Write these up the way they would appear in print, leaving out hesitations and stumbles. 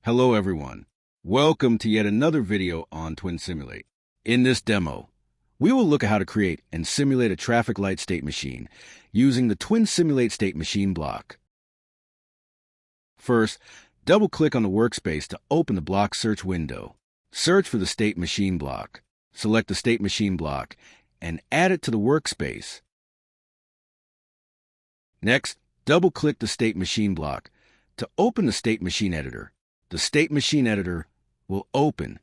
Hello everyone. Welcome to yet another video on TwinSimulate. In this demo, we will look at how to create and simulate a traffic light state machine using the TwinSimulate state machine block. First, double-click on the workspace to open the block search window. Search for the state machine block. Select the state machine block and add it to the workspace. Next, double-click the state machine block to open the state machine editor. The state machine editor will open.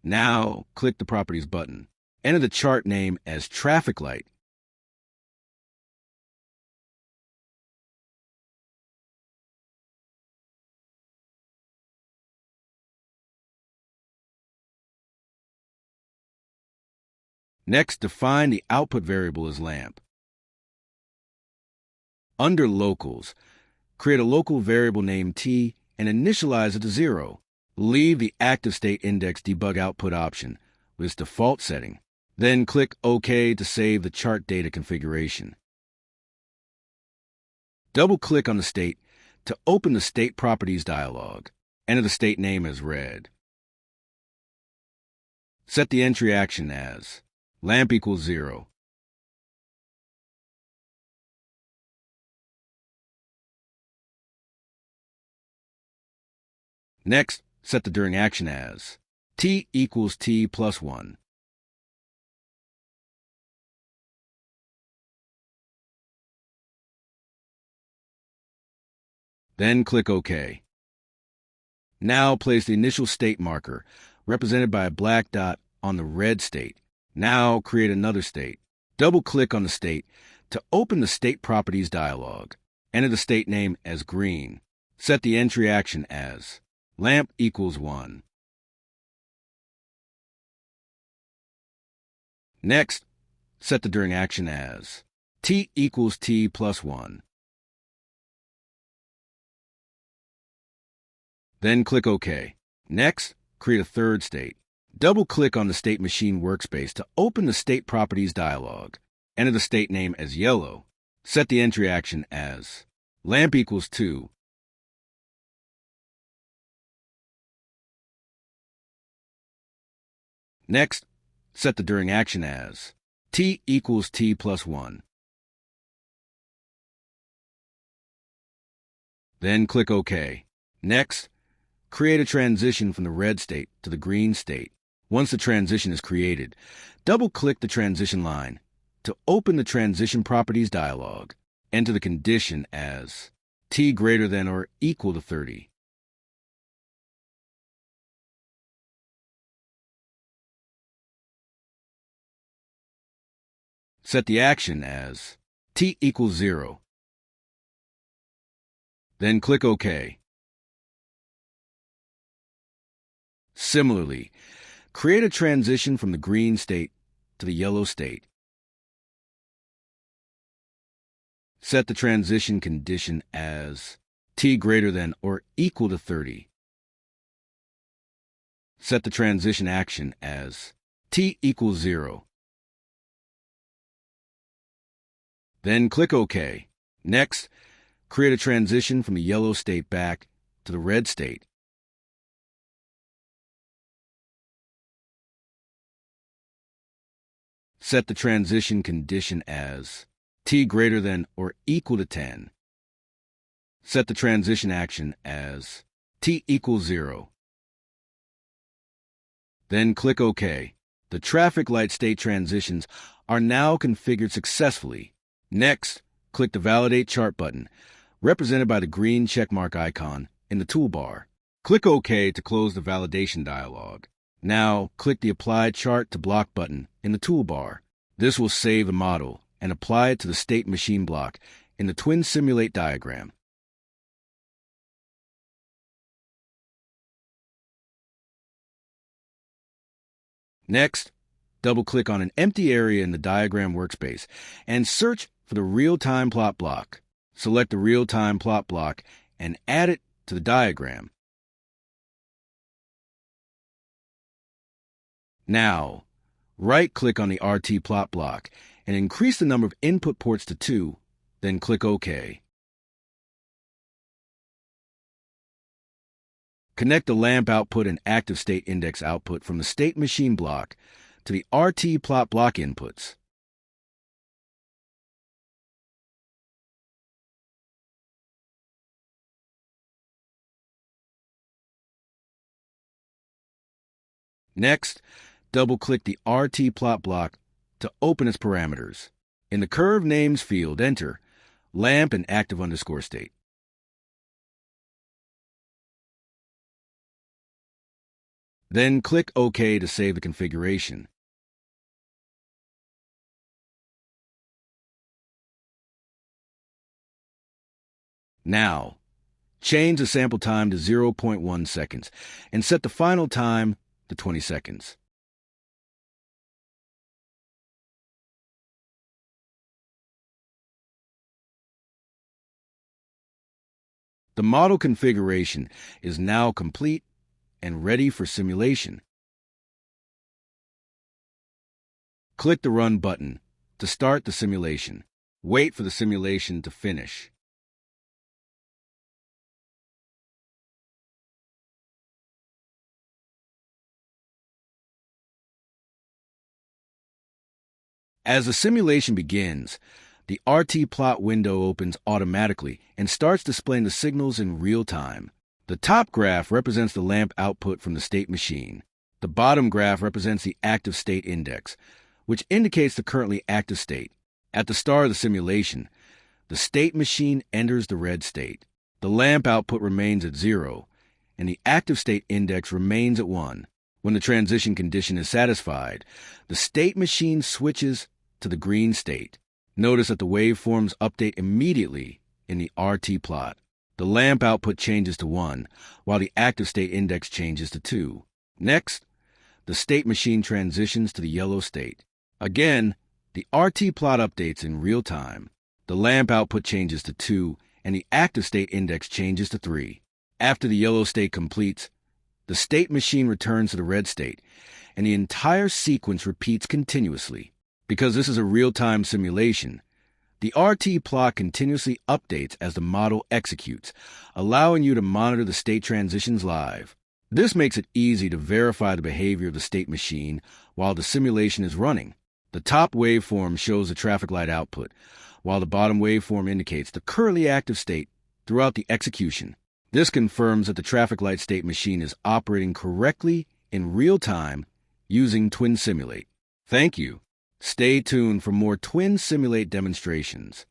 Now, click the Properties button. Enter the chart name as Traffic Light. Next, define the output variable as lamp. Under Locals, create a local variable named T and initialize it to 0. Leave the active state index debug output option with its default setting. Then click OK to save the chart data configuration. Double-click on the state to open the State Properties dialog. Enter the state name as red. Set the entry action as lamp equals 0. Next, set the during action as T equals T plus 1. Then click OK. Now place the initial state marker, represented by a black dot, on the red state. Now create another state. Double-click on the state to open the State Properties dialog. Enter the state name as green. Set the entry action as lamp equals 1. Next, set the during action as T equals T plus 1. Then click OK. Next, create a third state. Double-click on the State Machine workspace to open the State Properties dialog. Enter the state name as yellow. Set the entry action as lamp equals 2. Next, set the during action as T equals T plus 1. Then click OK. Next, create a transition from the red state to the green state. Once the transition is created, double-click the transition line to open the Transition Properties dialog. Enter the condition as T greater than or equal to 30. Set the action as T equals 0. Then click OK. Similarly, create a transition from the green state to the yellow state. Set the transition condition as T greater than or equal to 30. Set the transition action as T equals 0. Then click OK. Next, create a transition from the yellow state back to the red state. Set the transition condition as T greater than or equal to 10. Set the transition action as T equals 0. Then click OK. The traffic light state transitions are now configured successfully. Next, click the Validate Chart button, represented by the green checkmark icon in the toolbar. Click OK to close the validation dialog. Now, click the Apply Chart to Block button in the toolbar. This will save the model and apply it to the state machine block in the TwinSimulate diagram. Next, double-click on an empty area in the diagram workspace and search for the real-time plot block. Select the real-time plot block and add it to the diagram. Now, right-click on the RT plot block and increase the number of input ports to 2, then click OK. Connect the lamp output and active state index output from the state machine block to the RT plot block inputs. Next, double-click the RT plot block to open its parameters. In the curve names field, enter lamp and active underscore state. Then click OK to save the configuration. Now, change the sample time to 0.1 seconds and set the final time to 20 seconds. The model configuration is now complete and ready for simulation. Click the Run button to start the simulation. Wait for the simulation to finish. As the simulation begins, the RT plot window opens automatically and starts displaying the signals in real time. The top graph represents the lamp output from the state machine. The bottom graph represents the active state index, which indicates the currently active state. At the start of the simulation, the state machine enters the red state. The lamp output remains at 0, and the active state index remains at 1. When the transition condition is satisfied, the state machine switches to the green state. Notice that the waveforms update immediately in the RT plot. The lamp output changes to 1, while the active state index changes to 2. Next, the state machine transitions to the yellow state. Again, the RT plot updates in real time. The lamp output changes to 2, and the active state index changes to 3. After the yellow state completes, the state machine returns to the red state, and the entire sequence repeats continuously. Because this is a real-time simulation, the RT plot continuously updates as the model executes, allowing you to monitor the state transitions live. This makes it easy to verify the behavior of the state machine while the simulation is running. The top waveform shows the traffic light output, while the bottom waveform indicates the currently active state throughout the execution. This confirms that the traffic light state machine is operating correctly in real time using TwinSimulate. Thank you. Stay tuned for more TwinSimulate demonstrations.